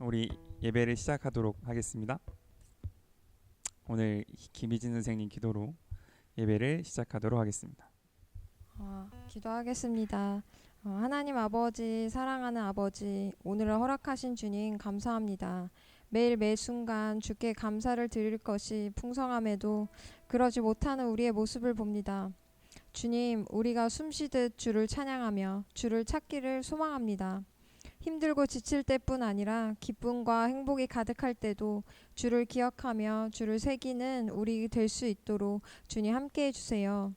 우리 예배를 시작하도록 하겠습니다. 오늘 김희진 선생님 기도로 예배를 시작하도록 하겠습니다. 기도하겠습니다. 하나님 아버지, 사랑하는 아버지, 오늘을 허락하신 주님 감사합니다. 매일 매 순간 주께 감사를 드릴 것이 풍성함에도 그러지 못하는 우리의 모습을 봅니다. 주님, 우리가 숨쉬듯 주를 찬양하며 주를 찾기를 소망합니다. 힘들고 지칠 때뿐 아니라 기쁨과 행복이 가득할 때도 주를 기억하며 주를 새기는 우리 될 수 있도록 주님 함께해 주세요.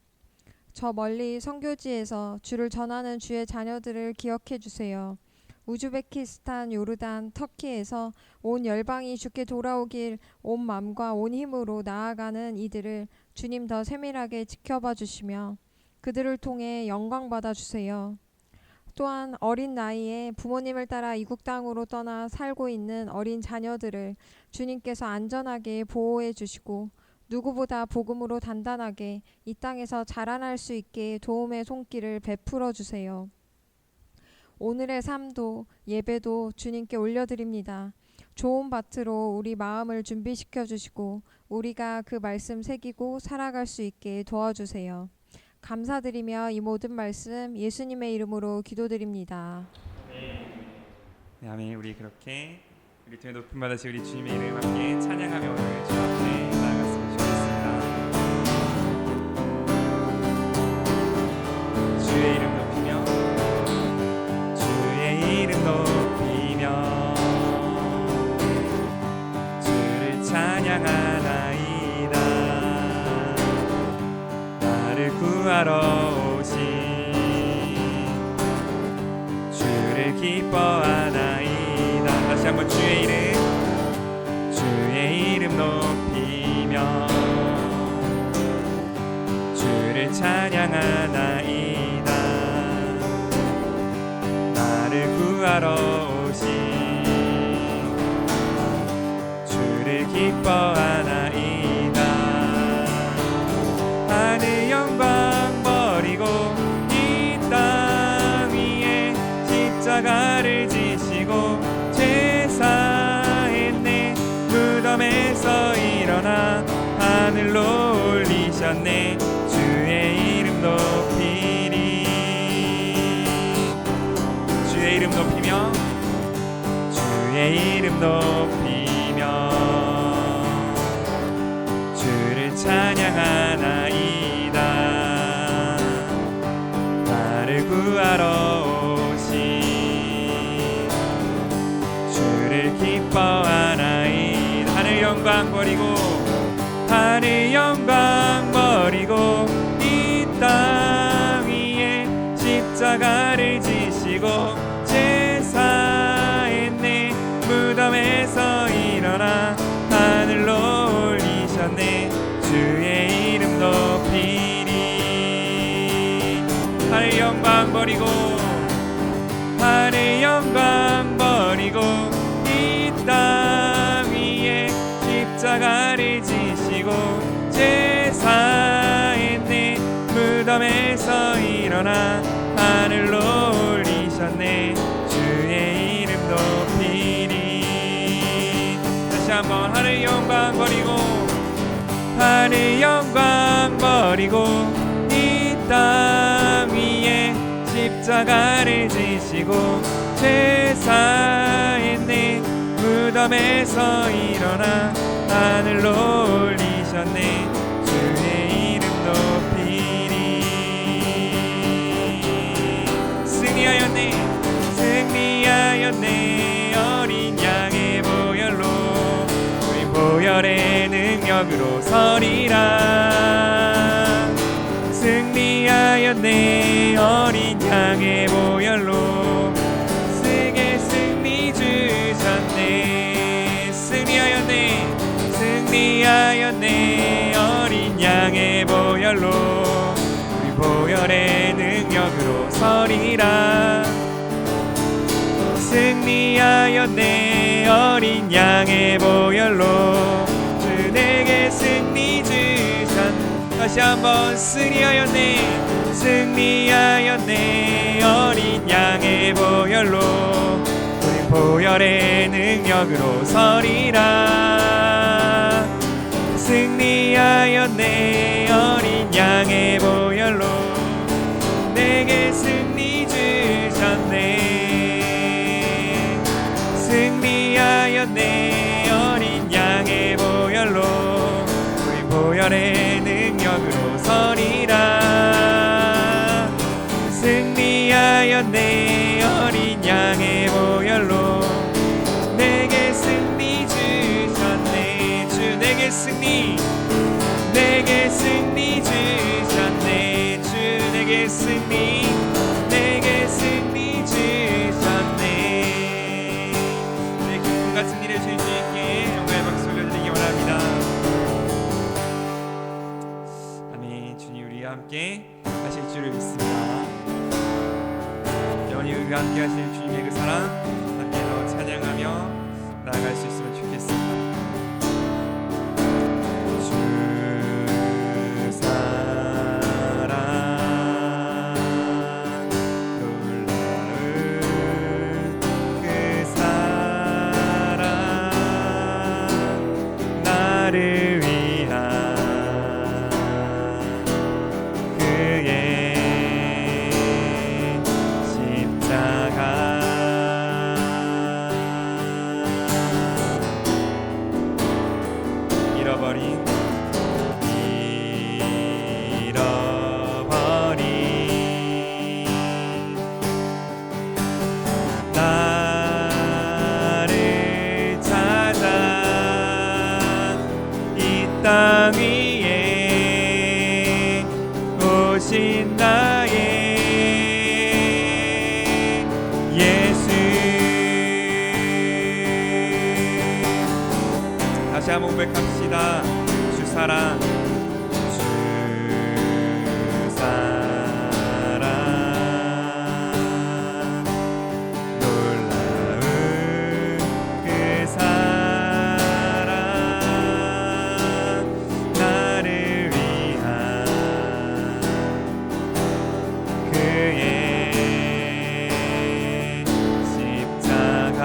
저 멀리 선교지에서 주를 전하는 주의 자녀들을 기억해 주세요. 우즈베키스탄, 요르단, 터키에서 온 열방이 주께 돌아오길 온 마음과 온 힘으로 나아가는 이들을 주님 더 세밀하게 지켜봐 주시며 그들을 통해 영광 받아 주세요. 또한 어린 나이에 부모님을 따라 이국 땅으로 떠나 살고 있는 어린 자녀들을 주님께서 안전하게 보호해 주시고 누구보다 복음으로 단단하게 이 땅에서 자라날 수 있게 도움의 손길을 베풀어 주세요. 오늘의 삶도 예배도 주님께 올려드립니다. 좋은 밭으로 우리 마음을 준비시켜 주시고 우리가 그 말씀 새기고 살아갈 수 있게 도와주세요. 감사드리며 이 모든 말씀 예수님의 이름으로 기도드립니다. 네, 아멘. 우리 그렇게 우리 등에 높임 받으시 우리 주님의 이름 함께 찬양하며 오늘 주 앞에 나아갔으면 좋겠습니다. 주의 이름 높이며 주의 이름 높이며 주를 찬양하나이다. 나를 구하러 오신 주를 기뻐하나이다. 다시 한번 주의 이름 높이며 주를 찬양하나이다. 나를 구하러 오신 주를 기뻐하나이다. 하늘 영광 버리고 이 땅 위에 십자가를 지시고 죄 사했네. 무덤에서 일어나 하늘로 올리셨네. 주의 이름 높이리. 주의 이름 높이며 주의 이름 높이며 주를 찬양하나이다. 나를 구하러 오신 주를 기뻐하나이다. 하늘 영광 버리고 이 땅 위에 십자가를 지시고 죄 사했네. 무덤에서 일어나 하늘로 올리셨네. 주의 이름 높이리. 하늘 영광 버리고 이 땅 위에 십자가를 지시고 죄 사했네. 무덤에서 일어나 하늘로 올리셨네. 주의 이름 높이리. 다시 한번 하늘 영광 버리고 이 땅 위에 십자가를 지시고 죄 사했네. 무덤에서 일어나 하늘로 올리셨네. 주의 이름 높이리. 승리하였네. 어린 양의 보혈로 우리 보혈의 능력으로 서리라. 승리하였네. 어린 양의 보혈로 세계 승리 주셨네. 승리하였네. 어린 양의 보혈로 우리 보혈의 능력으로 서리라. 승리하였네. 어린 양의 보혈로 주 내게 승리 주셨네. 다시 한번 승리하였네. 어린 양의 보혈로 우리 보혈의 능력으로 서리라. 승리하였네. 어린 양의 보혈로 내게 승리 주셨네. 승리하였네. 어린 양의 보혈로 우리 보혈의 능력으로 서리라. 승리하였네. 어린 양의 보혈로 내게 승리 주셨네. 주 내게 승리, 내게 승리 주셨네. 주 내게 승리, 내게 승리 주셨네. 네, 기쁨과 승리를 주신 주님께 영광의 박수 올려드리기 원합니다. 아멘. 주님 우리와 함께 하실 줄을 믿습니다. 영원히 우리와 함께 하실 주님의 그 사랑 함께 더 찬양하며 나아갈 수 있으면 좋겠습니다. 주 사랑 놀라운 그 사랑 나를 위한 그의 십자가 잃어버린 나를 찾아 이 땅 위에 오신 나의 예수. 다시 한번 고백합시다. 주 사랑, 주 사랑 놀라운 그 사랑 나를 위한 그의 십자가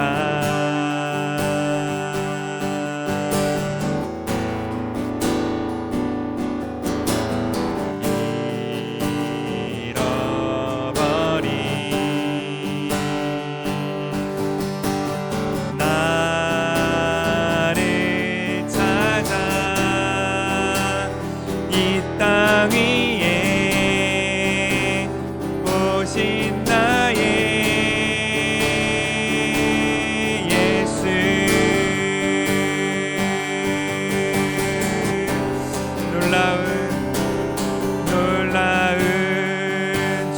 나를 찾아 이 땅 위에 오신 나의 예수. 놀라운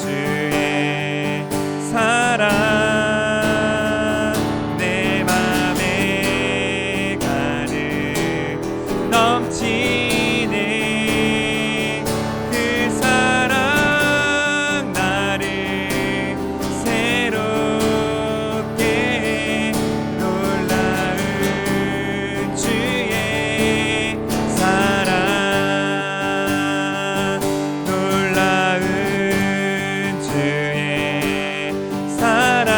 주의 사랑 내 맘에 가득 넘치네. 그 사랑 나를 새롭게 놀라운 주의 사랑 놀라운 주의 사랑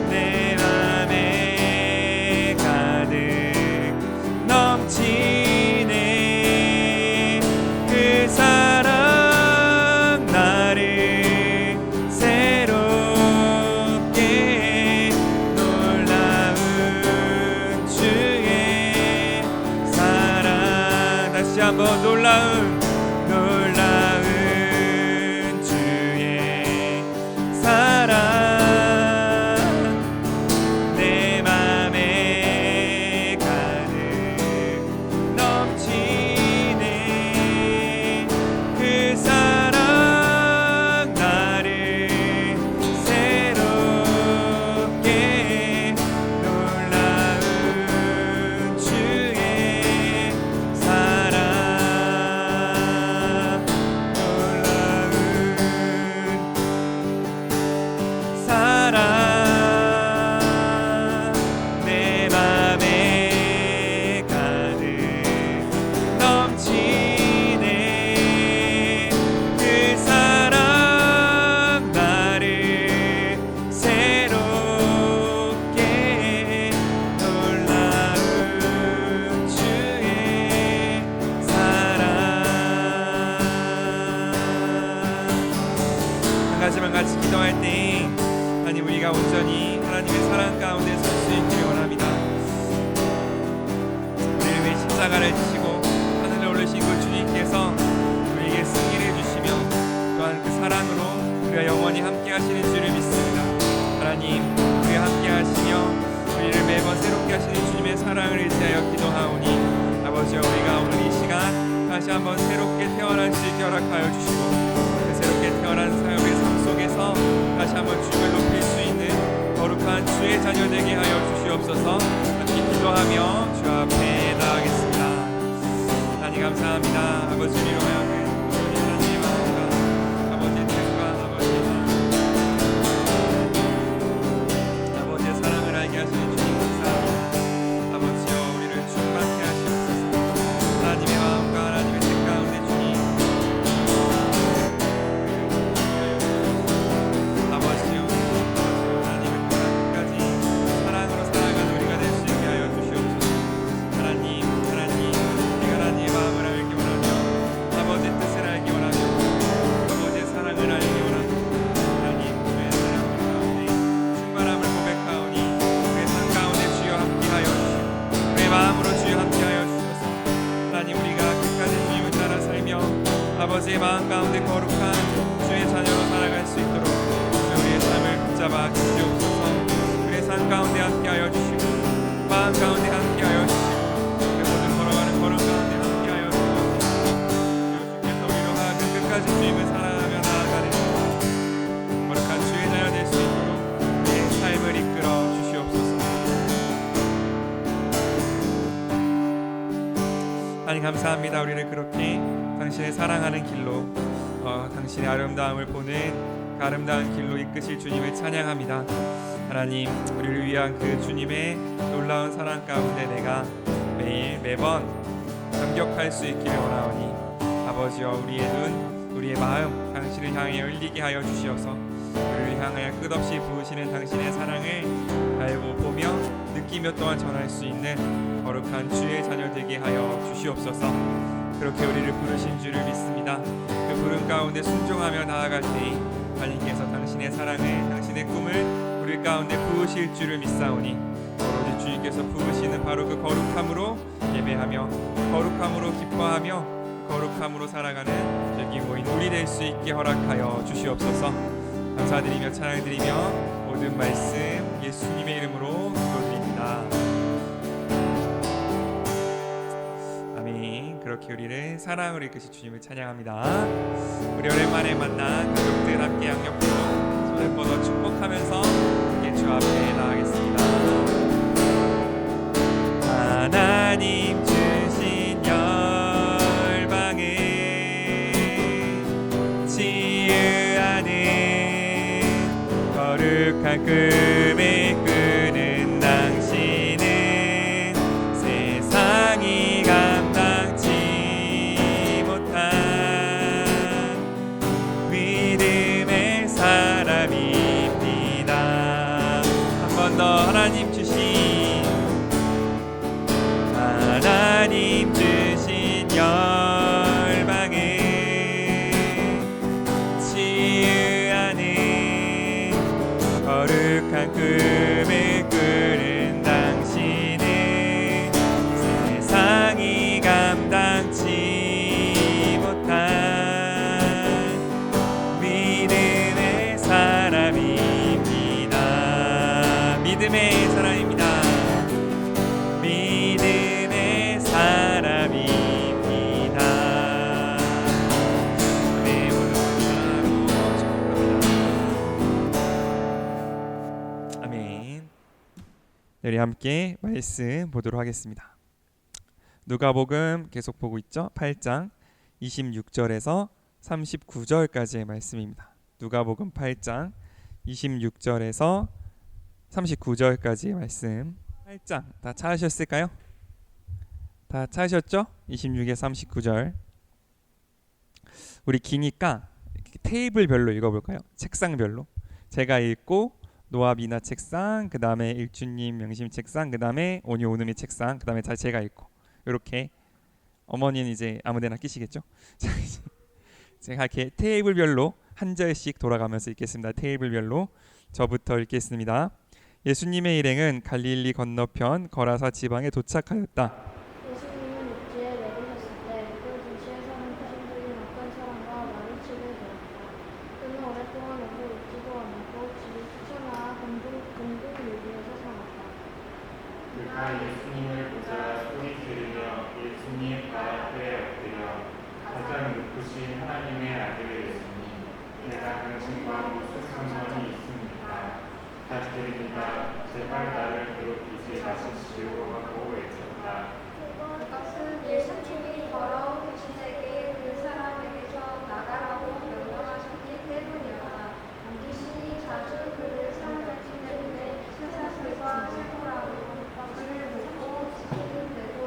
내 맘에 가득 넘치네. 그 사랑 나를 새롭게 놀라운 주의 사랑. 다시 한번 놀라운 주의 사랑 내 맘에 가득 넘치네. 그 사랑 나를 새롭게 놀라운 주의 사랑 온전히 하나님의 사랑 가운데 설 수 있기를 원합니다. 우리를 위해 십자가를 지시고 하늘에 올리신 그 주님께서 우리에게 승리를 주시며 또한 그 사랑으로 우리가 영원히 함께 하시는 주를 믿습니다. 하나님, 우리와 함께 하시며 우리를 매번 새롭게 하시는 주님의 사랑을 의지하여 기도하오니 아버지여, 우리가 오늘 이 시간 다시 한번 새롭게 태어날 수 있게 허락하여 주시고 그 새롭게 태어난 사역의 삶 속에서 다시 한번 주님을 높일 수 있는 거룩한 주의 자녀 되게 하여 주시옵소서. 함께 기도하며 주 앞에 나아가겠습니다. 하나님 감사합니다. 아버지, 우리로 하여금 우리 하나님의 마음과 아버지의 뜻과 아버지의 사랑을 알게 하시는 주님 감사합니다. 아버지여, 우리를 충만케 하시옵소서. 하나님의 마음과 하나님의 뜻 가운데 주님 아버지여, 하나님을 떠나 끝까지 사랑으로 살아가는 우리가 될 수 있게 하여 주시옵소서. 하나님, 우리가 하나님의 마음을 알기 원하며 아버지의 뜻을 알기 원하며 아버지의 사랑을 알기 원하며 하나님, 주의 사랑을 가운데 충만함을 고백하오니 우리의 삶 가운데 주여 함께하여 주시고 우리의 마음으로 주여 함께하여 주셔서 하나님, 우리가 끝까지 주님을 따라 살며 아버지의 마음 가운데 거룩한 주의 자녀로 살아갈 수 있도록 우리의 삶을 붙잡아 주시옵소서. 우리의 삶 가운데 함께하여 주시고 마음 가운데 함께하여 주시고 그 모든 걸어가는 걸음 가운데 함께하여 주시옵소서. 주께서 우리로 하여금 끝까지 주님을 사랑하며 나아가는 거룩한 주의 자녀 될 수 있도록 우리의 삶을 이끌어 주시옵소서. 하나님 감사합니다. 우리를 그렇게 당신의 사랑하는 길로 당신의 아름다움을 보는 그 아름다운 길로 이끄실 주님을 찬양합니다. 하나님, 우리를 위한 그 주님의 놀라운 사랑 가운데 내가 매번 감격할 수 있기를 원하오니 아버지여, 우리의 눈, 우리의 마음 당신을 향해 열리게 하여 주시어서 우리를 향하여 끝없이 부으시는 당신의 사랑을 알고 보며 느끼며 또한 전할 수 있는 거룩한 주의 자녀 되게 하여 주시옵소서. 그렇게 우리를 부르신 주를 믿습니다. 그 부름 가운데 순종하며 나아갈 때에 하나님께서 당신의 사랑을, 당신의 꿈을 우리 가운데 부으실 줄을 믿사오니 오로지 주님께서 부으시는 바로 그 거룩함으로 예배하며 거룩함으로 기뻐하며 거룩함으로 살아가는 여기 모인 우리 될 수 있게 허락하여 주시옵소서. 감사드리며 찬양드리며 모든 말씀 예수님의 이름으로 기도드립니다. 아멘. 그렇게 우리를 사랑으로 이끄실 주님을 찬양합니다. 우리 오랜만에 만난 가족들 함께 양옆으로 손을 뻗어 축복하면서 함께 주 앞에 나가겠습니다. 하나님 주신 열방을 치유하는 거룩한 꿈을 꾸는 당신은 세상이 감당치 못한 믿음의 사람입니다. 한 번 더 하나님 주신 열방을 치유하는 거룩한 꿈을 꾸는 당신은 세상이 감당치 못한 믿음의 사람입니다. 믿음의 사람입니다. 믿음의 사람입니다. 네, 오늘 축복합니다. 아멘. 우리 함께 말씀 보도록 하겠습니다. 누가복음 계속 보고 있죠? 8장 26절에서 39절까지의 말씀입니다. 누가복음 8장 26절에서 39절까지의 말씀. 8장 다 찾으셨을까요? 다 찾으셨죠? 26에 39절. 우리 기니까 테이블별로 읽어볼까요? 책상별로. 제가 읽고 노아 미나 책상, 그 다음에 일주님 명심 책상, 그 다음에 오니 오누미 책상, 그 다음에 제가 읽고 이렇게. 어머니는 이제 아무데나 끼시겠죠? 제가 이렇게 테이블별로 한 절씩 돌아가면서 읽겠습니다. 테이블별로 저부터 읽겠습니다. 예수님의 일행은 갈릴리 건너편 거라사 지방에 도착하였다. 예수님은 육지에 내리셨을 때 그 도시에 사는 귀신들이 어떤 사람과 마주치게 되었다. 그는 오랫동안 옷을 입지도 않았고 집이 쫓겨나 공중유리에서 살았다. 그가 예수님을 보자 소리 지르며 예수님 발 앞에 엎드려 가장 높으신 하나님의 아들 예수님, 내가 당신과 무슨 상관이 있습니까? 부탁드립니다. 제발 나를 괴롭히지 마십시오 하고 외쳤다. 그것은 예수님이 걸어온 귀신에게 그 사람에게서 나가라고 명령하셨기 때문이었다. 귀신이 자주 그를 사로잡기 때문에 사슴과 세포라고 그를 묶고 지키는데도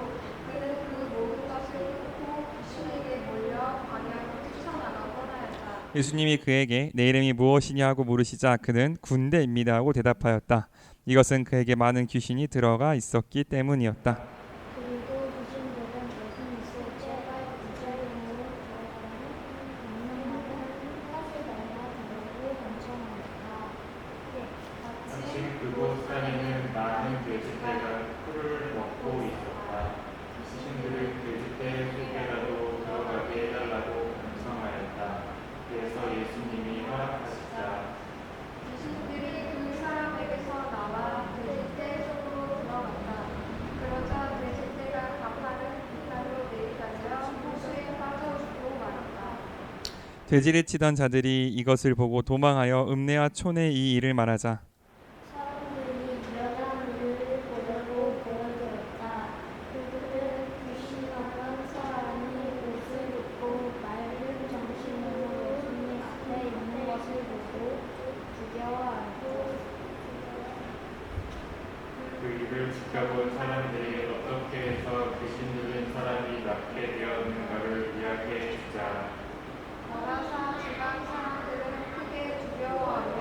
그는 그 모든 것을 끊고 귀신에게 몰려 광야로 뛰쳐나가곤 하였다. 예수님이 그에게 내 이름이 무엇이냐 하고 물으시자 그는 군대입니다 하고 대답하였다. 이것은 그에게 많은 귀신이 들어가 있었기 때문이었다. 그리고 귀신들은 예수님 있을 제발 구제용으로 들어가는 강릉마다 흙까지 날아들고 간청하였다. 마침 그곳 산에는 많은 돼지떼가 풀을 먹고 있었다. 귀신들은 돼지떼 속에라도 들어가게 해달라고 간청하였다. 그래서 예수님이 허락하시자 귀신들이 그 사람에게서 나와 돼지떼 속으로 들어갔다. 그러자 돼지떼가 가파른 빗발로 내리달려 호수에 빠져 죽고 말았다. 돼지를 치던 자들이 이것을 보고 도망하여 읍내와 촌에 이 일을 말하자 사람들이 일어난 일을 보려고 모여들었다. 그들은 귀신 나간 사람이 옷을 입고 맑은 정신으로 예수님 앞에 있는 것을 보고 두려워하고 그 일을 지켜본 사람들이 어떻게 해서 귀신 들린 사람이 낫게 되었는가를 이야기해 주자. 거라사 지방 사람들은 크게 두려워하며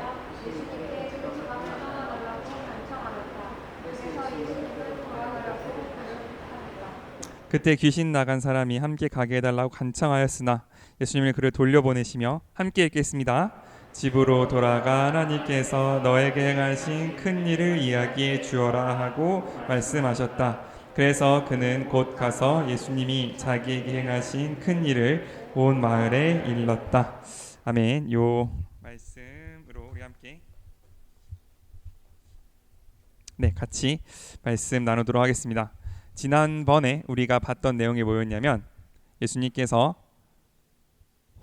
예수님께 그 지방을 떠나달라고 간청하였다. 그래서 예수님을 돌아가라고 부탁하였다. 그때 귀신 나간 사람이 함께 가게 해달라고 간청하였으나 예수님은 그를 돌려보내시며 함께 읽겠습니다. 집으로 돌아가 하나님께서 너에게 행하신 큰 일을 이야기해 주어라 하고 말씀하셨다. 그래서 그는 곧 가서 예수님이 자기에게 행하신 큰 일을 온 마을에 일렀다. 아멘. 요 말씀으로 우리 함께 같이 말씀 나누도록 하겠습니다. 지난번에 우리가 봤던 내용이 뭐였냐면 예수님께서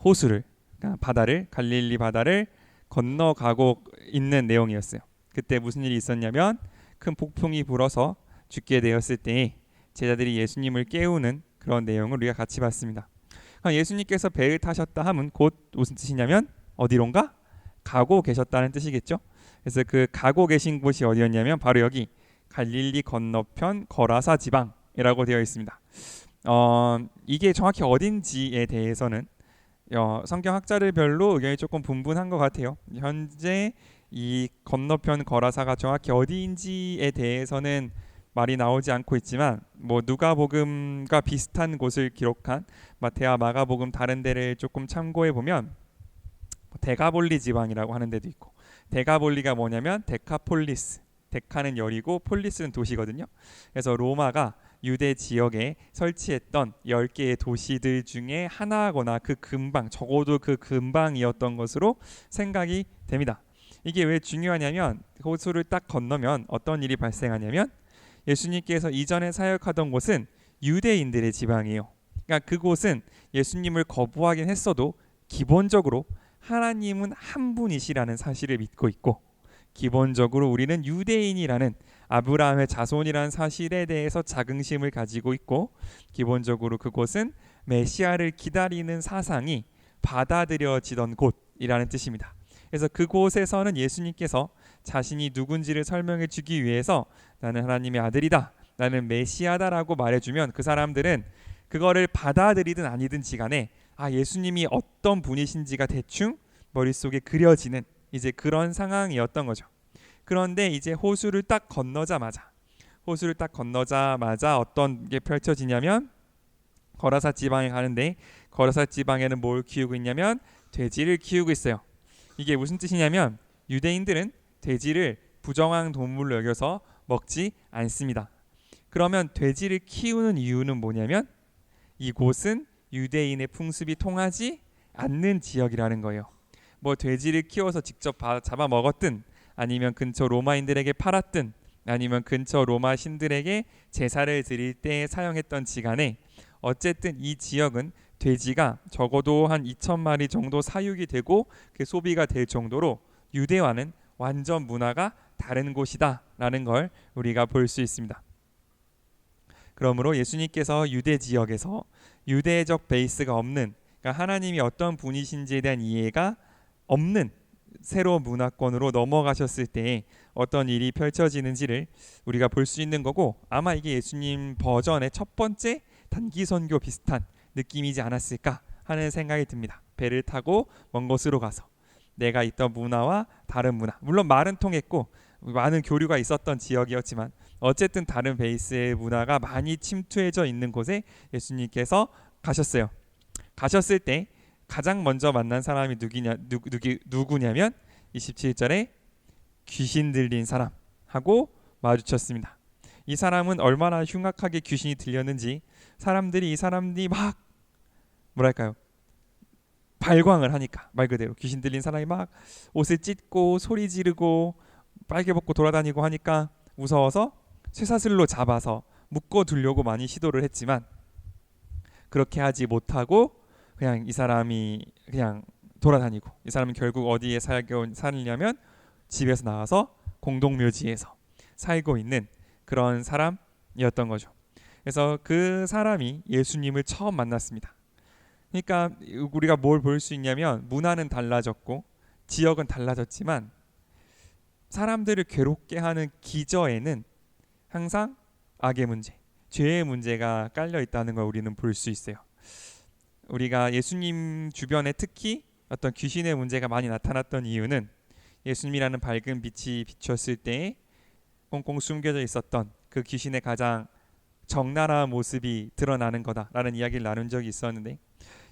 호수를 그러니까 바다를 갈릴리 바다를 건너가고 있는 내용이었어요. 그때 무슨 일이 있었냐면 큰 폭풍이 불어서 죽게 되었을 때 제자들이 예수님을 깨우는 그런 내용을 우리가 같이 봤습니다. 예수님께서 배를 타셨다 함은 곧 무슨 뜻이냐면 어디론가 가고 계셨다는 뜻이겠죠. 그래서 그 가고 계신 곳이 어디였냐면 바로 여기 갈릴리 건너편 거라사 지방이라고 되어 있습니다. 이게 정확히 어딘지에 대해서는 성경학자들별로 의견이 조금 분분한 것 같아요. 현재 이 건너편 거라사가 정확히 어디인지에 대해서는 말이 나오지 않고 있지만 뭐 누가복음과 비슷한 곳을 기록한 마태와 마가복음 다른 데를 조금 참고해 보면 데가볼리 지방이라고 하는 데도 있고 데가볼리가 뭐냐면 데카폴리스 데카는 열이고 폴리스는 도시거든요. 그래서 로마가 유대 지역에 설치했던 10개의 도시들 중에 하나거나 그 근방 적어도 그 근방이었던 것으로 생각이 됩니다. 이게 왜 중요하냐면 호수를 딱 건너면 어떤 일이 발생하냐면 예수님께서 이전에 사역하던 곳은 유대인들의 지방이에요. 그러니까 그곳은 예수님을 거부하긴 했어도 기본적으로 하나님은 한 분이시라는 사실을 믿고 있고 기본적으로 우리는 유대인이라는 아브라함의 자손이라는 사실에 대해서 자긍심을 가지고 있고 기본적으로 그곳은 메시아를 기다리는 사상이 받아들여지던 곳이라는 뜻입니다. 그래서 그곳에서는 예수님께서 자신이 누군지를 설명해 주기 위해서 나는 하나님의 아들이다, 나는 메시아다라고 말해주면 그 사람들은 그거를 받아들이든 아니든지 간에 예수님이 어떤 분이신지가 대충 머릿속에 그려지는 이제 그런 상황이었던 거죠. 그런데 이제 호수를 딱 건너자마자 어떤 게 펼쳐지냐면 거라사 지방에 가는데 거라사 지방에는 뭘 키우고 있냐면 돼지를 키우고 있어요. 이게 무슨 뜻이냐면 유대인들은 돼지를 부정한 동물로 여겨서 먹지 않습니다. 그러면 돼지를 키우는 이유는 뭐냐면 이곳은 유대인의 풍습이 통하지 않는 지역이라는 거예요. 뭐 돼지를 키워서 직접 잡아 먹었든 아니면 근처 로마인들에게 팔았든 아니면 근처 로마 신들에게 제사를 드릴 때 사용했던 지간에 어쨌든 이 지역은 돼지가 적어도 한 2,000마리 정도 사육이 되고 그 소비가 될 정도로 유대와는 완전 문화가 다른 곳이다라는 걸 우리가 볼 수 있습니다. 그러므로 예수님께서 유대 지역에서 유대적 베이스가 없는, 그러니까 하나님이 어떤 분이신지에 대한 이해가 없는 새로운 문화권으로 넘어가셨을 때 어떤 일이 펼쳐지는지를 우리가 볼 수 있는 거고, 아마 이게 예수님 버전의 첫 번째 단기 선교 비슷한 느낌이지 않았을까 하는 생각이 듭니다. 배를 타고 먼 곳으로 가서 내가 있던 문화와 다른 문화, 물론 말은 통했고 많은 교류가 있었던 지역이었지만 어쨌든 다른 베이스의 문화가 많이 침투해져 있는 곳에 예수님께서 가셨어요. 가셨을 때 가장 먼저 만난 사람이 누구냐면 27절에 귀신 들린 사람하고 마주쳤습니다. 이 사람은 얼마나 흉악하게 귀신이 들렸는지 이 사람들이 막 뭐랄까요, 발광을 하니까, 말 그대로 귀신 들린 사람이 막 옷을 찢고 소리 지르고 빨개 벗고 돌아다니고 하니까 무서워서 쇠사슬로 잡아서 묶어두려고 많이 시도를 했지만 그렇게 하지 못하고 그냥 이 사람이 그냥 돌아다니고, 이 사람은 결국 어디에 살냐면 집에서 나와서 공동묘지에서 살고 있는 그런 사람이었던 거죠. 그래서 그 사람이 예수님을 처음 만났습니다. 그러니까 우리가 뭘 볼 수 있냐면 문화는 달라졌고 지역은 달라졌지만 사람들을 괴롭게 하는 기저에는 항상 악의 문제, 죄의 문제가 깔려 있다는 걸 우리는 볼 수 있어요. 우리가 예수님 주변에 특히 어떤 귀신의 문제가 많이 나타났던 이유는 예수님이라는 밝은 빛이 비쳤을 때 꽁꽁 숨겨져 있었던 그 귀신의 가장 적나라한 모습이 드러나는 거다라는 이야기를 나눈 적이 있었는데,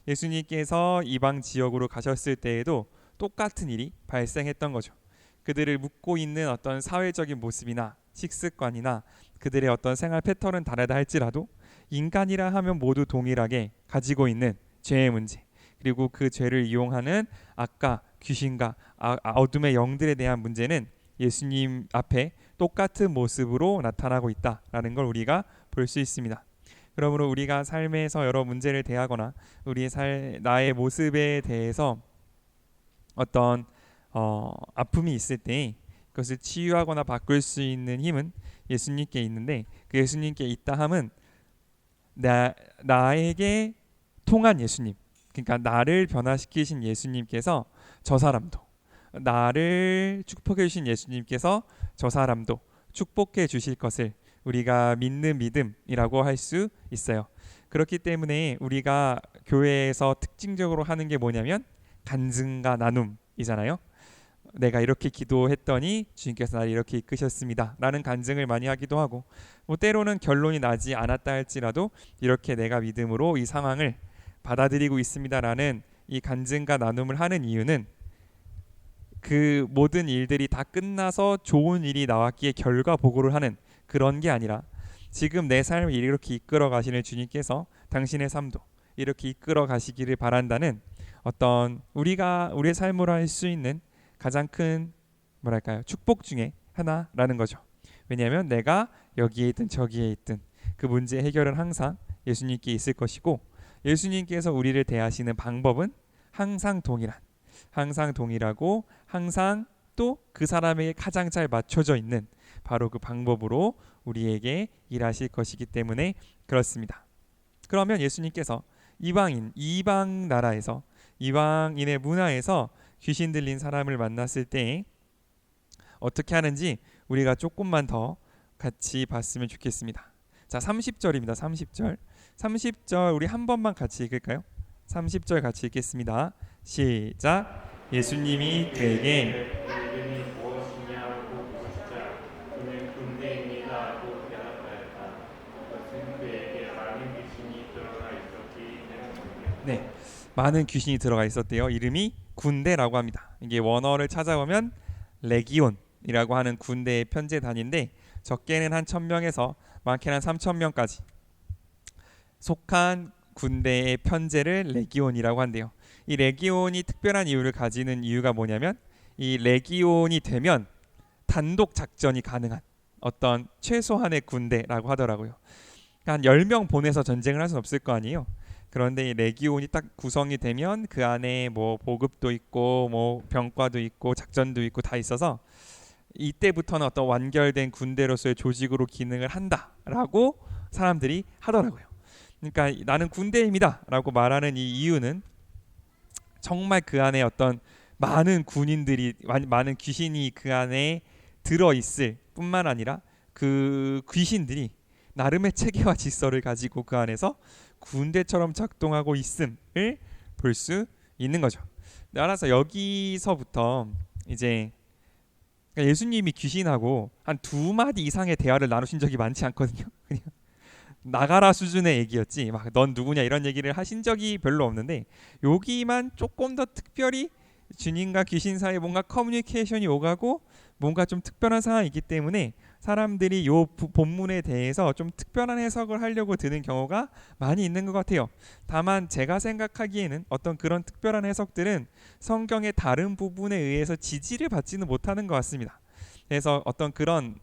예수님께서 이방 지역으로 가셨을 때에도 똑같은 일이 발생했던 거죠. 그들을 묶고 있는 어떤 사회적인 모습이나 식습관이나 그들의 어떤 생활 패턴은 다르다 할지라도 인간이라 하면 모두 동일하게 가지고 있는 죄의 문제, 그리고 그 죄를 이용하는 악과 귀신과 어둠의 영들에 대한 문제는 예수님 앞에 똑같은 모습으로 나타나고 있다라는 걸 우리가 볼 수 있습니다. 그러므로 우리가 삶에서 여러 문제를 대하거나 나의 모습에 대해서 어떤 아픔이 있을 때 그것을 치유하거나 바꿀 수 있는 힘은 예수님께 있는데, 그 예수님께 있다 함은 나에게 통한 예수님, 그러니까 나를 변화시키신 예수님께서 저 사람도, 나를 축복해 주신 예수님께서 저 사람도 축복해 주실 것을 우리가 믿는 믿음이라고 할 수 있어요. 그렇기 때문에 우리가 교회에서 특징적으로 하는 게 뭐냐면 간증과 나눔이잖아요. 내가 이렇게 기도했더니 주님께서 나를 이렇게 이끄셨습니다 라는 간증을 많이 하기도 하고, 뭐 때로는 결론이 나지 않았다 할지라도 이렇게 내가 믿음으로 이 상황을 받아들이고 있습니다 라는 이 간증과 나눔을 하는 이유는 그 모든 일들이 다 끝나서 좋은 일이 나왔기에 결과 보고를 하는 그런 게 아니라, 지금 내 삶을 이렇게 이끌어 가시는 주님께서 당신의 삶도 이렇게 이끌어 가시기를 바란다는 어떤 우리의 삶으로 할 수 있는 가장 큰 축복 중에 하나라는 거죠. 왜냐하면 내가 여기에 있든 저기에 있든 그 문제 해결은 항상 예수님께 있을 것이고, 예수님께서 우리를 대하시는 방법은 항상 동일하고 항상 또 그 사람에게 가장 잘 맞춰져 있는 바로 그 방법으로 우리에게 일하실 것이기 때문에 그렇습니다. 그러면 예수님께서 이방 나라에서, 이방인의 문화에서 귀신 들린 사람을 만났을 때 어떻게 하는지 우리가 조금만 더 같이 봤으면 좋겠습니다. 자, 30절입니다. 30절 우리 한 번만 같이 읽을까요? 30절 같이 읽겠습니다. 시작. 예수님이 그에게 이름이 무엇이냐고 묻자 그는 군대입니다 하고 대답하였다. 그것은 그에게 많은 귀신이 들어가 있었기 때문입니다. 네, 많은 귀신이 들어가 있었대요. 이름이 군대라고 합니다. 이게 원어를 찾아보면 레기온이라는 레기온이라고 하는 군대의 편제단인데 적게는 한 1,000명에서 많게는 한 3,000명까지 속한 군대의 편제를 레기온이라고 한대요. 이 레기온이 특별한 이유를 가지는 이유가 뭐냐면 이 레기온이 되면 단독 작전이 가능한 어떤 최소한의 군대라고 하더라고요. 그러니까 한 10명 보내서 전쟁을 할 수는 없을 거 아니에요. 그런데 이 레기온이 딱 구성이 되면 그 안에 뭐 보급도 있고 뭐 병과도 있고 작전도 있고 다 있어서 이때부터는 어떤 완결된 군대로서의 조직으로 기능을 한다라고 사람들이 하더라고요. 그러니까 나는 군대입니다라고 말하는 이 이유는 정말 그 안에 어떤 많은 군인들이 많은 귀신이 그 안에 들어 있을 뿐만 아니라 그 귀신들이 나름의 체계와 질서를 가지고 그 안에서 군대처럼 작동하고 있음을 볼 수 있는 거죠. 따라서 여기서부터 이제 예수님이 귀신하고 한 2마디 이상의 대화를 나누신 적이 많지 않거든요. 그냥 나가라 수준의 얘기였지 막 넌 누구냐 이런 얘기를 하신 적이 별로 없는데 여기만 조금 더 특별히 주님과 귀신 사이에 뭔가 커뮤니케이션이 오가고 뭔가 좀 특별한 상황이기 때문에 사람들이 요 본문에 대해서 좀 특별한 해석을 하려고 드는 경우가 많이 있는 것 같아요. 다만 제가 생각하기에는 어떤 그런 특별한 해석들은 성경의 다른 부분에 의해서 지지를 받지는 못하는 것 같습니다. 그래서 어떤 그런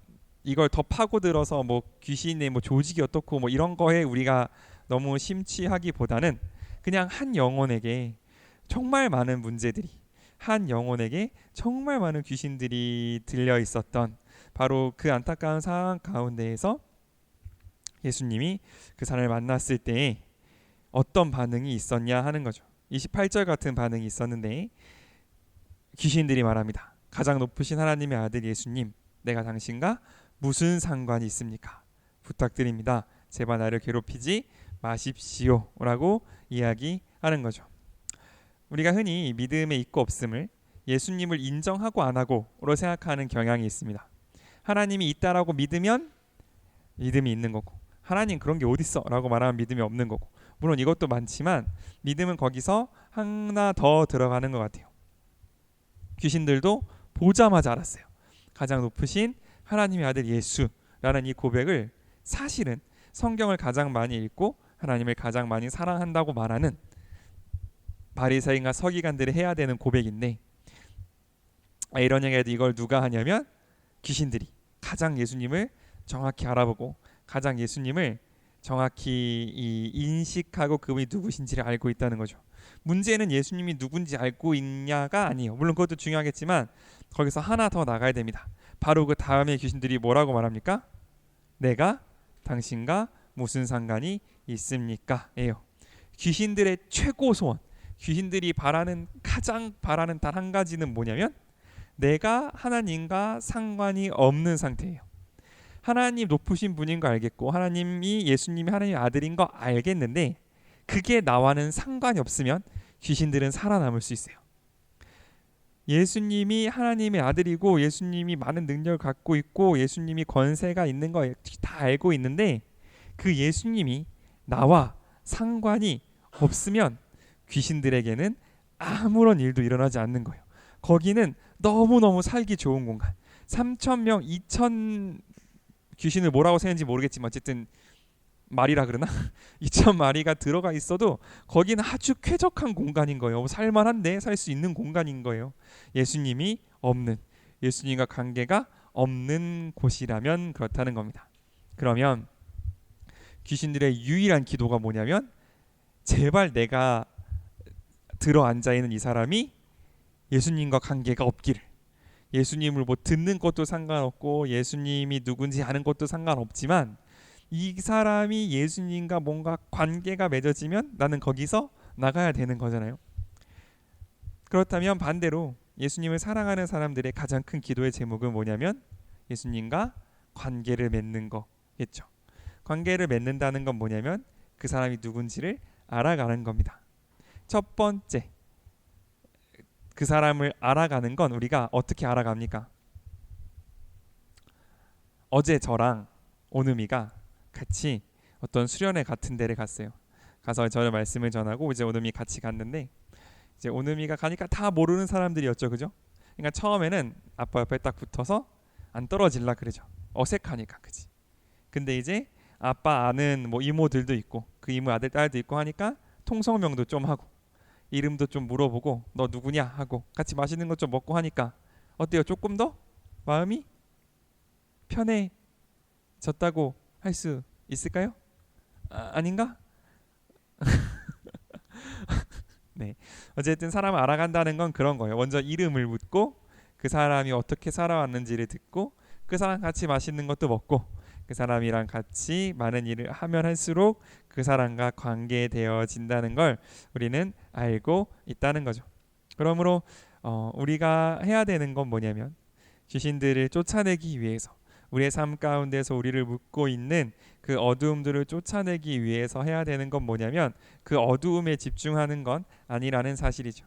이걸 더 파고들어서 뭐 귀신의 뭐 조직이 어떻고 뭐 이런 거에 우리가 너무 심취하기보다는 그냥 한 영혼에게 정말 많은 문제들이 한 영혼에게 정말 많은 귀신들이 들려 있었던 바로 그 안타까운 상황 가운데에서 예수님이 그 사람을 만났을 때에 어떤 반응이 있었냐 하는 거죠. 28절 같은 반응이 있었는데 귀신들이 말합니다. 가장 높으신 하나님의 아들 예수님, 내가 당신과 무슨 상관이 있습니까? 부탁드립니다. 제발 나를 괴롭히지 마십시오 라고 이야기하는 거죠. 우리가 흔히 믿음의 있고 없음을 예수님을 인정하고 안 하고로 생각하는 경향이 있습니다. 하나님이 있다라고 믿으면 믿음이 있는 거고 하나님 그런 게 어딨어 라고 말하면 믿음이 없는 거고 물론 이것도 많지만 믿음은 거기서 하나 더 들어가는 것 같아요. 귀신들도 보자마자 알았어요. 가장 높으신 하나님의 아들 예수라는 이 고백을 사실은 성경을 가장 많이 읽고 하나님을 가장 많이 사랑한다고 말하는 바리새인과 서기관들이 해야 되는 고백인데 이런 얘기해도 이걸 누가 하냐면 귀신들이 가장 예수님을 정확히 알아보고 가장 예수님을 정확히 인식하고 그분이 누구신지를 알고 있다는 거죠. 문제는 예수님이 누군지 알고 있냐가 아니에요. 물론 그것도 중요하겠지만 거기서 하나 더 나가야 됩니다. 바로 그 다음에 귀신들이 뭐라고 말합니까? 내가 당신과 무슨 상관이 있습니까? 예요. 귀신들의 최고 소원, 귀신들이 가장 바라는 단 한 가지는 뭐냐면 내가 하나님과 상관이 없는 상태예요. 하나님 높으신 분인 거 알겠고 하나님이 예수님이 하나님의 아들인 거 알겠는데 그게 나와는 상관이 없으면 귀신들은 살아남을 수 있어요. 예수님이 하나님의 아들이고 예수님이 많은 능력을 갖고 있고 예수님이 권세가 있는 거 다 알고 있는데 그 예수님이 나와 상관이 없으면 귀신들에게는 아무런 일도 일어나지 않는 거예요. 거기는 너무너무 살기 좋은 공간. 3,000명, 2,000 귀신을 뭐라고 세는지 모르겠지만 어쨌든 말이라 그러나 2,000마리가 들어가 있어도 거기는 아주 쾌적한 공간인 거예요. 살만한데 살 수 있는 공간인 거예요. 예수님이 없는, 예수님과 관계가 없는 곳이라면 그렇다는 겁니다. 그러면 귀신들의 유일한 기도가 뭐냐면 제발 내가 들어앉아 있는 이 사람이 예수님과 관계가 없기를, 예수님을 뭐 듣는 것도 상관없고 예수님이 누군지 아는 것도 상관없지만 이 사람이 예수님과 뭔가 관계가 맺어지면 나는 거기서 나가야 되는 거잖아요. 그렇다면 반대로 예수님을 사랑하는 사람들의 가장 큰 기도의 제목은 뭐냐면 예수님과 관계를 맺는 거겠죠. 관계를 맺는다는 건 뭐냐면 그 사람이 누군지를 알아가는 겁니다. 첫 번째, 그 사람을 알아가는 건 우리가 어떻게 알아갑니까? 어제 저랑 오누미가 같이 어떤 수련회 같은 데를 갔어요. 가서 저는 말씀을 전하고 이제 오누미 같이 갔는데 이제 오누미가 가니까 다 모르는 사람들이었죠, 그죠? 그러니까 처음에는 아빠 옆에 딱 붙어서 안 떨어질라 그러죠. 어색하니까, 그지? 근데 이제 아빠 아는 뭐 이모들도 있고 그 이모 아들 딸도 있고 하니까 통성명도 좀 하고 이름도 좀 물어보고 너 누구냐 하고 같이 맛있는 것 좀 먹고 하니까 어때요? 조금 더 마음이 편해졌다고 할 수 있을까요? 아닌가? 네. 어쨌든 사람을 알아간다는 건 그런 거예요. 먼저 이름을 묻고 그 사람이 어떻게 살아왔는지를 듣고 그 사람 같이 맛있는 것도 먹고 그 사람이랑 같이 많은 일을 하면 할수록 그 사람과 관계되어진다는 걸 우리는 알고 있다는 거죠. 그러므로 우리가 해야 되는 건 뭐냐면 귀신들을 쫓아내기 위해서 우리의 삶 가운데서 우리를 묶고 있는 그 어두움들을 쫓아내기 위해서 해야 되는 건 뭐냐면 그 어두움에 집중하는 건 아니라는 사실이죠.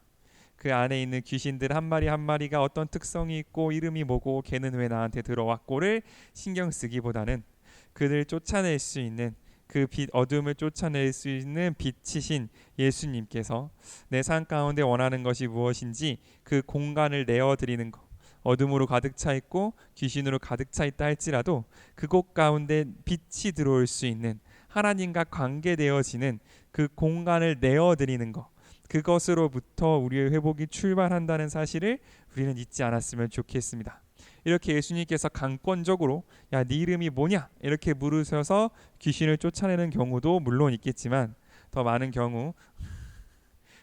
그 안에 있는 귀신들 한 마리 한 마리가 어떤 특성이 있고 이름이 뭐고 걔는 왜 나한테 들어왔고를 신경 쓰기보다는 그들 쫓아낼 수 있는 그 빛 어둠을 쫓아낼 수 있는 빛이신 예수님께서 내 삶 가운데 원하는 것이 무엇인지 그 공간을 내어드리는 것. 어둠으로 가득 차 있고 귀신으로 가득 차 있다 할지라도 그곳 가운데 빛이 들어올 수 있는 하나님과 관계되어지는 그 공간을 내어드리는 것. 그것으로부터 우리의 회복이 출발한다는 사실을 우리는 잊지 않았으면 좋겠습니다. 이렇게 예수님께서 강권적으로 야, 네 이름이 뭐냐? 이렇게 물으셔서 귀신을 쫓아내는 경우도 물론 있겠지만 더 많은 경우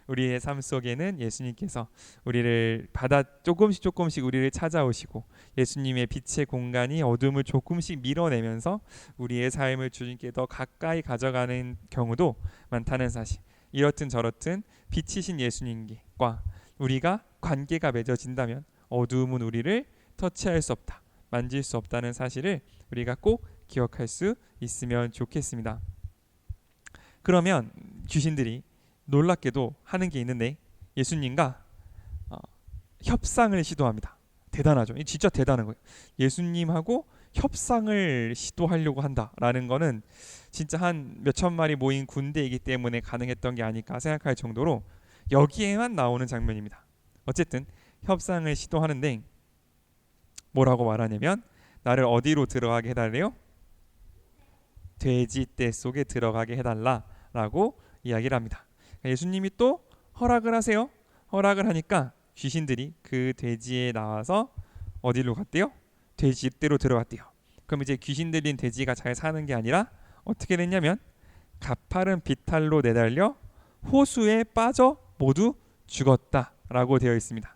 우리의 삶 속에는 예수님께서 우리를 조금씩 우리를 찾아오시고 예수님의 빛의 공간이 어둠을 조금씩 밀어내면서 우리의 삶을 주님께 더 가까이 가져가는 경우도 많다는 사실. 이렇든 저렇든 빛이신 예수님과 우리가 관계가 맺어진다면 어두움은 우리를 터치할 수 없다, 만질 수 없다는 사실을 우리가 꼭 기억할 수 있으면 좋겠습니다. 그러면 귀신들이 놀랍게도 하는 게 있는데 예수님과 협상을 시도합니다. 대단하죠. 진짜 대단한 거예요. 예수님하고 협상을 시도하려고 한다라는 거는 진짜 한 몇천 마리 모인 군대이기 때문에 가능했던 게 아닐까 생각할 정도로 여기에만 나오는 장면입니다. 어쨌든 협상을 시도하는데 뭐라고 말하냐면 나를 어디로 들어가게 해달래요? 돼지 떼 속에 들어가게 해달라라고 이야기를 합니다. 예수님이 또 허락을 하세요. 허락을 하니까 귀신들이 그 돼지에 나와서 어디로 갔대요? 돼지 떼로 들어갔대요. 그럼 이제 귀신 들린 돼지가 잘 사는 게 아니라 어떻게 됐냐면 가파른 비탈로 내달려 호수에 빠져 모두 죽었다라고 되어 있습니다.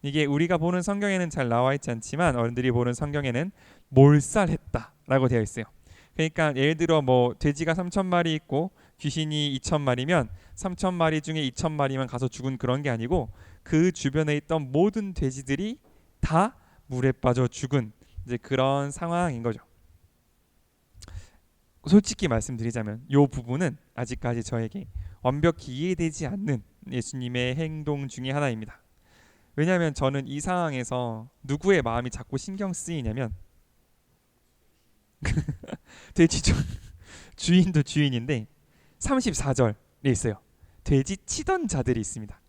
이게 우리가 보는 성경에는 잘 나와 있지 않지만 어른들이 보는 성경에는 몰살했다라고 되어 있어요. 그러니까 예를 들어 뭐 돼지가 3,000마리 있고 귀신이 2,000마리면 3,000마리 중에 2,000마리만 가서 죽은 그런 게 아니고 그 주변에 있던 모든 돼지들이 다 물에 빠져 죽은 이제 그런 상황인 거죠. 솔직히 말씀드리자면 이 부분은 아직까지 저에게 완벽히 이해되지 않는 예수님의 행동 중에 하나입니다. 왜냐하면 저는 이 상황에서 누구의 마음이 자꾸 신경 쓰이냐면 돼지 주인도 주인인데 34절에 있어요. 돼지 치던 자들이 있습니다.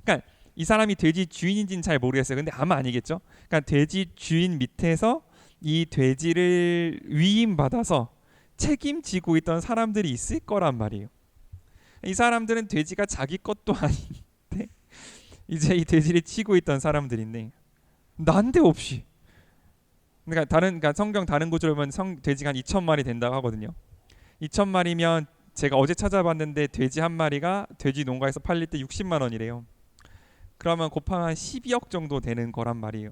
그러니까 이 사람이 돼지 주인인지는 잘 모르겠어요. 근데 아마 아니겠죠. 그러니까 돼지 주인 밑에서 이 돼지를 위임받아서 책임지고 있던 사람들이 있을 거란 말이에요. 이 사람들은 돼지가 자기 것도 아닌데 이제 이 돼지를 치고 있던 사람들인데 난데없이 그러니까 성경 다른 구절을 보면 돼지가 한 2,000마리 된다고 하거든요. 2,000마리면 제가 어제 찾아봤는데 돼지 한 마리가 돼지 농가에서 팔릴 때 60만 원이래요. 그러면 곱하면 한 12억 정도 되는 거란 말이에요.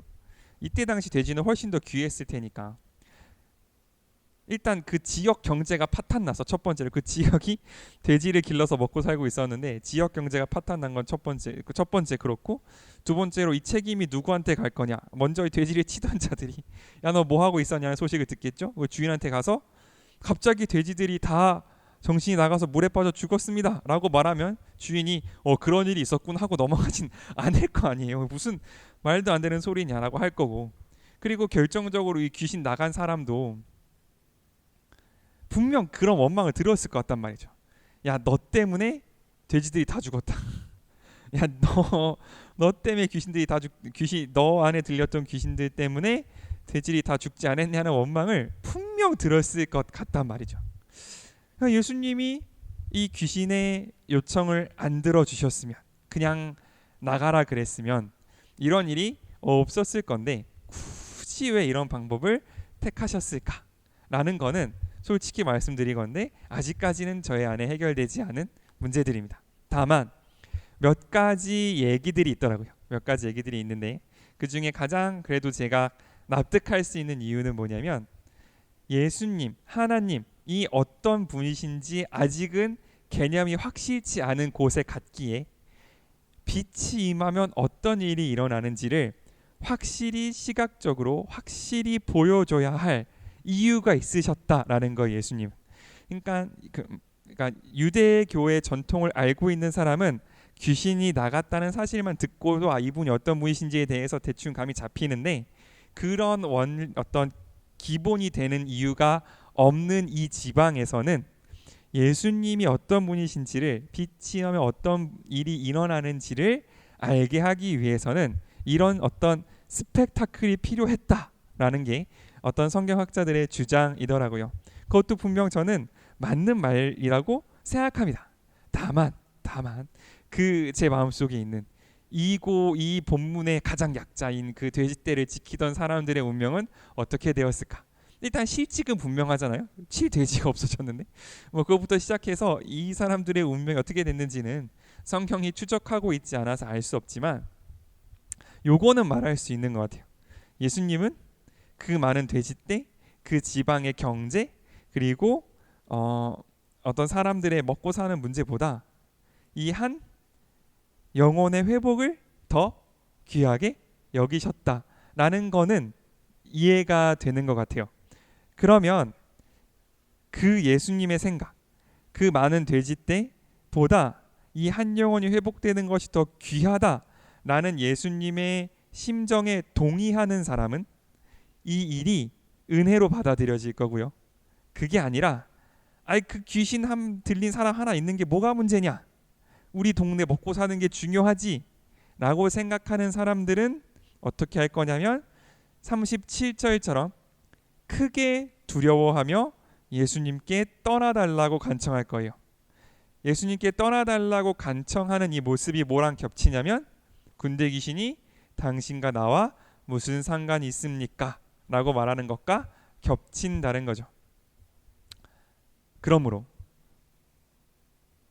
이때 당시 돼지는 훨씬 더 귀했을 테니까 일단 그 지역 경제가 파탄나서 첫 번째로 그 지역이 돼지를 길러서 먹고 살고 있었는데 지역 경제가 파탄난 건 첫 번째 그렇고 두 번째로 이 책임이 누구한테 갈 거냐. 먼저 이 돼지를 치던 자들이 야 너 뭐 하고 있었냐는 소식을 듣겠죠. 그 주인한테 가서 갑자기 돼지들이 다 정신이 나가서 물에 빠져 죽었습니다 라고 말하면 주인이 그런 일이 있었군 하고 넘어가진 않을 거 아니에요. 무슨 말도 안 되는 소리냐라고 할 거고 그리고 결정적으로 이 귀신 나간 사람도 분명 그런 원망을 들었을 것 같단 말이죠. 야 너 때문에 돼지들이 다 죽었다. 야 너 때문에 귀신들이 너 안에 들렸던 귀신들 때문에 돼지들이 다 죽지 않았냐는 원망을 분명 들었을 것 같단 말이죠. 그러니까 예수님이 이 귀신의 요청을 안 들어주셨으면, 그냥 나가라 그랬으면 이런 일이 없었을 건데 굳이 왜 이런 방법을 택하셨을까라는 거는 솔직히 말씀드리건데 아직까지는 저의 안에 해결되지 않은 문제들입니다. 다만 몇 가지 얘기들이 있더라고요. 몇 가지 얘기들이 있는데 그 중에 가장 그래도 제가 납득할 수 있는 이유는 뭐냐면, 예수님, 하나님이 어떤 분이신지 아직은 개념이 확실치 않은 곳에 갔기에 빛이 임하면 어떤 일이 일어나는지를 확실히 시각적으로 확실히 보여줘야 할 이유가 있으셨다라는 거예요, 예수님. 그러니까 유대교의 전통을 알고 있는 사람은 귀신이 나갔다는 사실만 듣고도 이분이 어떤 분이신지에 대해서 대충 감이 잡히는데, 그런 어떤 기본이 되는 이유가 없는 이 지방에서는 예수님이 어떤 분이신지를, 빛이 나면 어떤 일이 일어나는지를 알게 하기 위해서는 이런 어떤 스펙타클이 필요했다라는 게 어떤 성경학자들의 주장이더라고요. 그것도 분명 저는 맞는 말이라고 생각합니다. 다만 그 제 마음속에 있는 이 본문의 가장 약자인 그 돼지떼를 지키던 사람들의 운명은 어떻게 되었을까? 일단 실직은 분명하잖아요. 돼지가 없어졌는데 뭐 그것부터 시작해서 이 사람들의 운명이 어떻게 됐는지는 성경이 추적하고 있지 않아서 알 수 없지만 요거는 말할 수 있는 것 같아요. 예수님은 그 많은 돼지떼, 그 지방의 경제, 그리고 어떤 사람들의 먹고 사는 문제보다 이 한 영혼의 회복을 더 귀하게 여기셨다라는 거는 이해가 되는 것 같아요. 그러면 그 예수님의 생각, 그 많은 돼지떼보다 이 한 영혼이 회복되는 것이 더 귀하다라는 예수님의 심정에 동의하는 사람은 이 일이 은혜로 받아들여질 거고요. 그게 아니라 그 귀신 들린 사람 하나 있는 게 뭐가 문제냐, 우리 동네 먹고 사는 게 중요하지 라고 생각하는 사람들은 어떻게 할 거냐면 37절처럼 크게 두려워하며 예수님께 떠나달라고 간청할 거예요. 예수님께 떠나달라고 간청하는 이 모습이 뭐랑 겹치냐면, 군대 귀신이 당신과 나와 무슨 상관이 있습니까? 라고 말하는 것과 겹친다는 거죠. 그러므로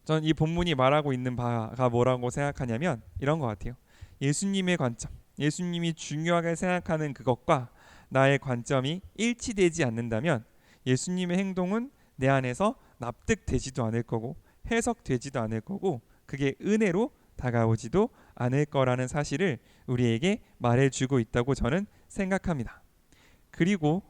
전 이 본문이 말하고 있는 바가 뭐라고 생각하냐면 이런 것 같아요. 예수님의 관점, 예수님이 중요하게 생각하는 그것과 나의 관점이 일치되지 않는다면 예수님의 행동은 내 안에서 납득되지도 않을 거고 해석되지도 않을 거고 그게 은혜로 다가오지도 않을 거라는 사실을 우리에게 말해주고 있다고 저는 생각합니다. 그리고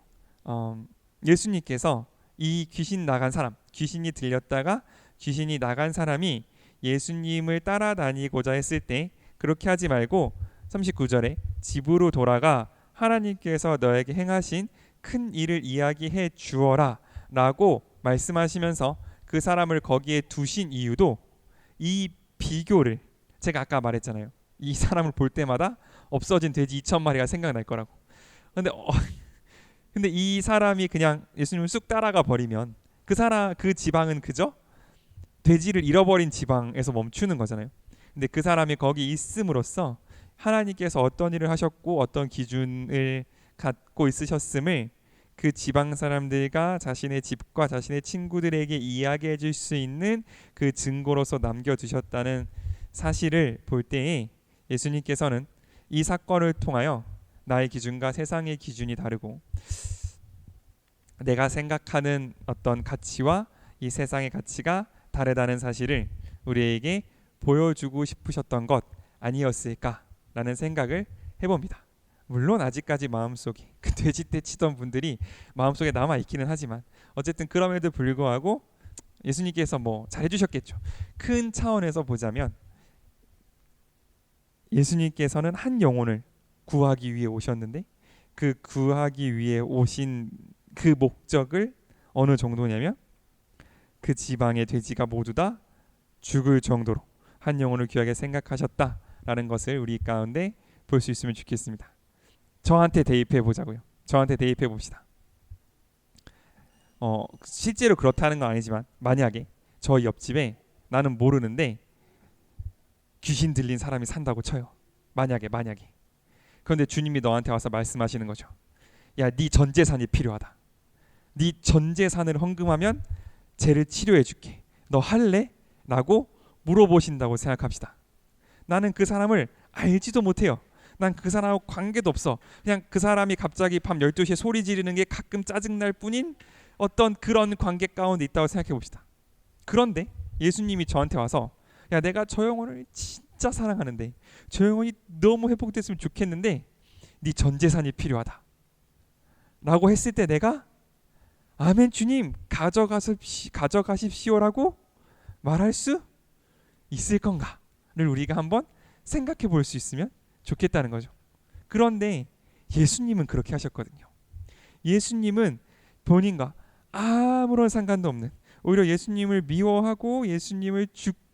예수님께서 이 귀신 나간 사람, 귀신이 들렸다가 귀신이 나간 사람이 예수님을 따라다니고자 했을 때 그렇게 하지 말고 39절에 집으로 돌아가 하나님께서 너에게 행하신 큰 일을 이야기해 주어라 라고 말씀하시면서 그 사람을 거기에 두신 이유도 이 비교를, 제가 아까 말했잖아요. 이 사람을 볼 때마다 없어진 돼지 2,000마리가 생각날 거라고. 근데 이 사람이 그냥 예수님을 쑥 따라가 버리면 그 지방은 그저 돼지를 잃어버린 지방에서 멈추는 거잖아요. 근데 그 사람이 거기 있음으로써 하나님께서 어떤 일을 하셨고 어떤 기준을 갖고 있으셨음을 그 지방 사람들과 자신의 집과 자신의 친구들에게 이야기해 줄 수 있는 그 증거로서 남겨두셨다는 사실을 볼 때에 예수님께서는 이 사건을 통하여 나의 기준과 세상의 기준이 다르고 내가 생각하는 어떤 가치와 이 세상의 가치가 다르다는 사실을 우리에게 보여주고 싶으셨던 것 아니었을까라는 생각을 해봅니다. 물론 아직까지 마음속에 그 돼지떼 치던 분들이 마음속에 남아있기는 하지만 어쨌든 그럼에도 불구하고 예수님께서 뭐 잘해주셨겠죠. 큰 차원에서 보자면 예수님께서는 한 영혼을 구하기 위해 오셨는데 그 구하기 위해 오신 그 목적을 어느 정도냐면 그 지방의 돼지가 모두 다 죽을 정도로 한 영혼을 귀하게 생각하셨다라는 것을 우리 가운데 볼 수 있으면 좋겠습니다. 저한테 대입해 보자고요. 저한테 대입해 봅시다. 실제로 그렇다는 건 아니지만 만약에 저 옆집에 나는 모르는데 귀신 들린 사람이 산다고 쳐요. 만약에. 그런데 주님이 너한테 와서 말씀하시는 거죠. 야, 네 전 재산이 필요하다. 네 전 재산을 헌금하면 죄를 치료해 줄게. 너 할래? 라고 물어보신다고 생각합시다. 나는 그 사람을 알지도 못해요. 난 그 사람하고 관계도 없어. 그냥 그 사람이 갑자기 밤 12시에 소리 지르는 게 가끔 짜증날 뿐인 어떤 그런 관계 가운데 있다고 생각해 봅시다. 그런데 예수님이 저한테 와서 야, 내가 저 영혼을 진짜 사랑하는데 저 영혼이 너무 회복됐으면 좋겠는데 네 전 재산이 필요하다 라고 했을 때 내가 아멘 주님 가져가십시오라고 말할 수 있을 건가를 우리가 한번 생각해 볼 수 있으면 좋겠다는 거죠. 그런데 예수님은 그렇게 하셨거든요. 예수님은 본인과 아무런 상관도 없는, 오히려 예수님을 미워하고 예수님을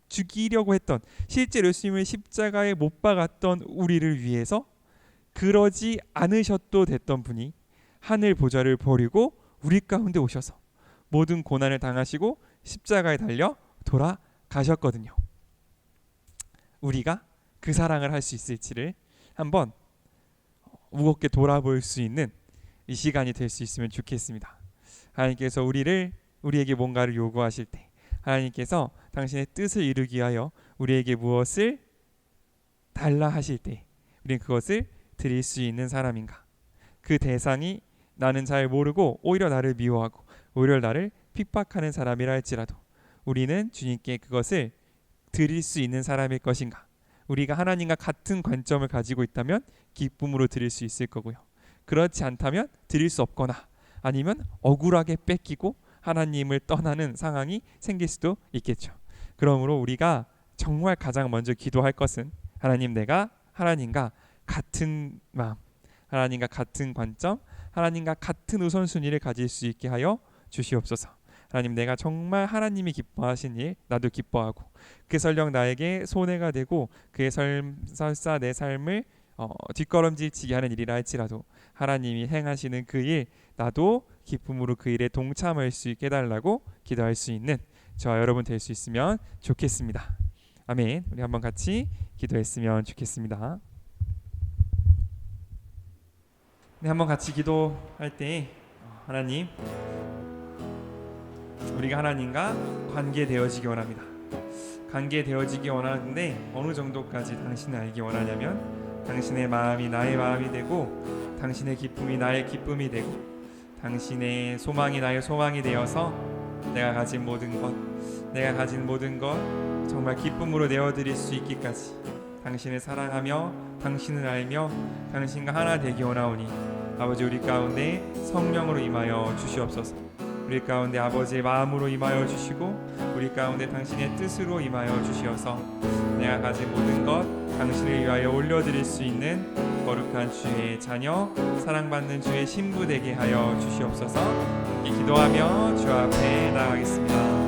죽이려고 했던, 실제로 예수님을 십자가에 못 박았던 우리를 위해서 그러지 않으셔도 됐던 분이 하늘 보좌를 버리고 우리 가운데 오셔서 모든 고난을 당하시고 십자가에 달려 돌아가셨거든요. 우리가 그 사랑을 할 수 있을지를 한번 무겁게 돌아볼 수 있는 이 시간이 될 수 있으면 좋겠습니다. 하나님께서 우리에게 뭔가를 요구하실 때, 하나님께서 당신의 뜻을 이루기 위하여 우리에게 무엇을 달라 하실 때 우리는 그것을 드릴 수 있는 사람인가? 그 대상이 나는 잘 모르고 오히려 나를 미워하고 오히려 나를 핍박하는 사람이라 할지라도 우리는 주님께 그것을 드릴 수 있는 사람일 것인가? 우리가 하나님과 같은 관점을 가지고 있다면 기쁨으로 드릴 수 있을 거고요. 그렇지 않다면 드릴 수 없거나 아니면 억울하게 뺏기고 하나님을 떠나는 상황이 생길 수도 있겠죠. 그러므로 우리가 정말 가장 먼저 기도할 것은 하나님, 내가 하나님과 같은 마음, 하나님과 같은 관점, 하나님과 같은 우선순위를 가질 수 있게 하여 주시옵소서. 하나님, 내가 정말 하나님이 기뻐하신 일 나도 기뻐하고 그 설령 나에게 손해가 되고 그의 설사 내 삶을 뒷걸음질치게 하는 일이라 할지라도 하나님이 행하시는 그 일 나도 기쁨으로 그 일에 동참할 수 있게 해달라고 기도할 수 있는 저와 여러분 될 수 있으면 좋겠습니다. 아멘. 우리 한번 같이 기도했으면 좋겠습니다. 네, 한번 같이 기도할 때 하나님, 우리가 하나님과 관계되어지기 원합니다. 관계되어지기 원하는데 어느 정도까지 당신을 알기 원하냐면 당신의 마음이 나의 마음이 되고 당신의 기쁨이 나의 기쁨이 되고 당신의 소망이 나의 소망이 되어서 내가 가진 모든 것 정말 기쁨으로 내어드릴 수 있기까지 당신을 사랑하며 당신을 알며 당신과 하나 되기 원하오니 아버지, 우리 가운데 성령으로 임하여 주시옵소서. 우리 가운데 아버지의 마음으로 임하여 주시고 우리 가운데 당신의 뜻으로 임하여 주시어서 내가 가진 모든 것 당신을 위하여 올려드릴 수 있는 거룩한 주의 자녀, 사랑받는 주의 신부 되게 하여 주시옵소서. 이 기도하며 주 앞에 나아가겠습니다.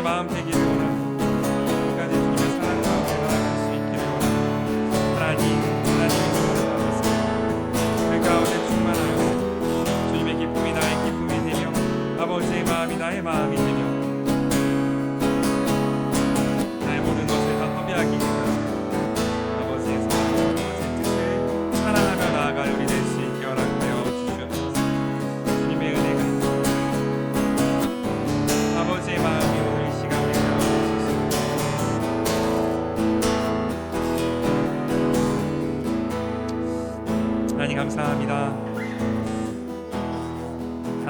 마음 되기를 원합니다. 끝까지 주님의 사랑 가운데 나아갈 수 있기를 원합니다. 하나님의 사랑하셨습니다. 우리 가운데 충만하여 주님의 기쁨이 나의 기쁨이 되며 아버지의 마음이 나의 마음이 되며 나의 모든 것을 다 허비하기 위하여 아버지의 사랑, 아버지의 뜻을 사랑하며 나아갈 우리 될 수 있게 허락하여 주시옵소서.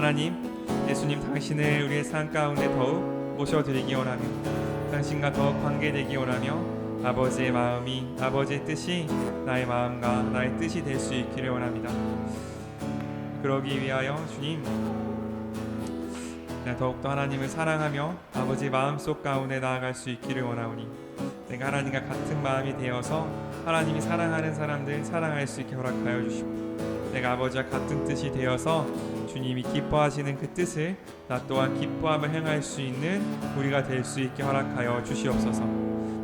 하나님, 예수님 당신을 우리의 삶 가운데 더욱 모셔드리기 원하며 당신과 더욱 관계되기 원하며 아버지의 마음이, 아버지의 뜻이 나의 마음과 나의 뜻이 될 수 있기를 원합니다. 그러기 위하여 주님, 내가 더욱더 하나님을 사랑하며 아버지 마음속 가운데 나아갈 수 있기를 원하오니 내가 하나님과 같은 마음이 되어서 하나님이 사랑하는 사람들 사랑할 수 있게 허락하여 주시고, 내가 아버지와 같은 뜻이 되어서 주님이 기뻐하시는 그 뜻을 나 또한 기뻐하며 행할 수 있는 우리가 될 수 있게 허락하여 주시옵소서.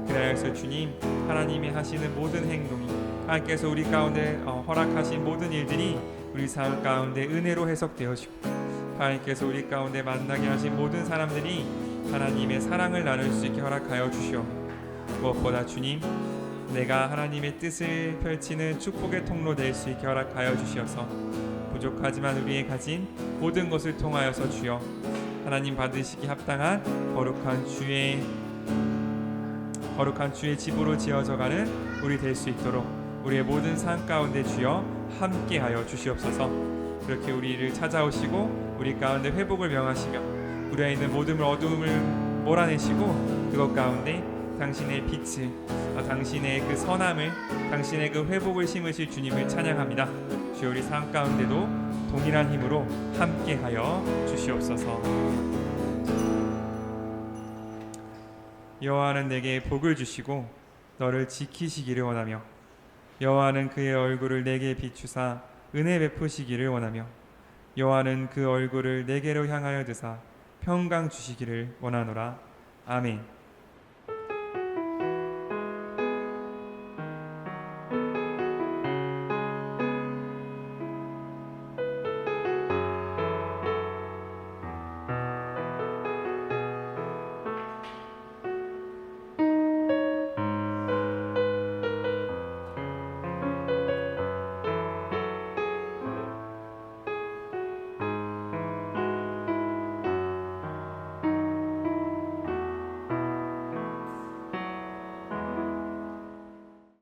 그래서 주님, 하나님이 하시는 모든 행동이, 하나님께서 우리 가운데 허락하신 모든 일들이 우리 삶 가운데 은혜로 해석되어지고, 하나님께서 우리 가운데 만나게 하신 모든 사람들이 하나님의 사랑을 나눌 수 있게 허락하여 주시오. 무엇보다 주님, 내가 하나님의 뜻을 펼치는 축복의 통로 될 수 있게 허락하여 주시어서 부족하지만 우리의 가진 모든 것을 통하여서 주여 하나님 받으시기 합당한 거룩한 주의 집으로 지어져가는 우리 될 수 있도록 우리의 모든 삶 가운데 주여 함께하여 주시옵소서. 그렇게 우리를 찾아오시고 우리 가운데 회복을 명하시며 우리 안에 있는 모든 어두움을 몰아내시고 그것 가운데 당신의 빛을, 당신의 그 선함을, 당신의 그 회복을 심으실 주님을 찬양합니다. 주여 우리 삶 가운데도 동일한 힘으로 함께하여 주시옵소서. 여호와는 내게 복을 주시고 너를 지키시기를 원하며 여호와는 그의 얼굴을 내게 비추사 은혜 베푸시기를 원하며 여호와는 그 얼굴을 내게로 향하여 드사 평강 주시기를 원하노라. 아멘.